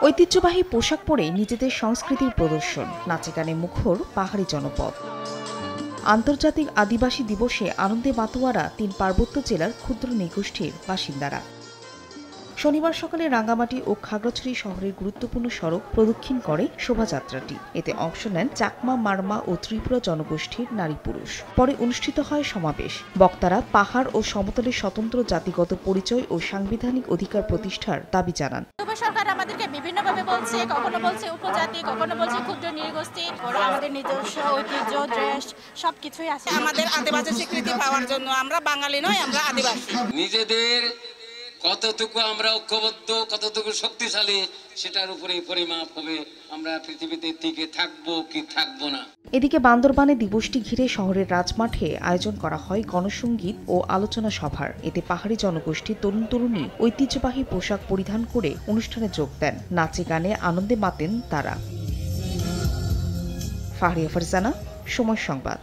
ঐতিহ্যবাহী পোশাক পরে নিজেদের সংস্কৃতির প্রদর্শন, নাচে গানে মুখর পাহাড়ি জনপদ। আন্তর্জাতিক আদিবাসী দিবসে আনন্দে মাতোয়ারা ৩ পার্বত্য জেলার ক্ষুদ্র নৃগোষ্ঠীর বাসিন্দারা। শনিবার সকালে রাঙ্গামাটি ও খাগড়াছড়ি শহরের গুরুত্বপূর্ণ সড়ক প্রদক্ষিণ করে শোভাযাত্রাটি। এতে অংশ নেন চাকমা, মারমা ও ত্রিপুরা জনগোষ্ঠীর নারী পুরুষ। পরে অনুষ্ঠিত হয় সমাবেশ। বক্তারা পাহাড় ও সমতলের স্বতন্ত্র জাতিগত পরিচয় ও সাংবিধানিক অধিকার প্রতিষ্ঠার দাবি জানান। সরকার আমাদেরকে বিভিন্নভাবে বলছে, কখনো বলছে উপজাতি, কখনো বলছে ক্ষুদ্র নৃগোষ্ঠী। আমাদের নিজস্ব ঐতিহ্য, ড্রেস সবকিছুই আছে। আমাদের আদিবাসী স্বীকৃতি পাওয়ার জন্য আমরা বাঙালি নয়, আমরা আদিবাসী। নিজেদের কতটুকু আমরা ঐক্যবদ্ধ, কতটুকু শক্তিশালী, সেটার উপরে পরিমাপ হবে আমরা পৃথিবীতে টিকে থাকবো কি থাকবো না। এদিকে বান্দরবানে দিবসটি ঘিরে শহরের রাজমাঠে আয়োজন করা হয় গণসংগীত ও আলোচনা সভার। এতে পাহাড়ি জনগোষ্ঠীর তরুণ তরুণী ঐতিহ্যবাহী পোশাক পরিধান করে অনুষ্ঠানে যোগ দেন। নাচে গানে আনন্দে মাতেন তারা। ফাহরিয়া ফারজানা, সময় সংবাদ।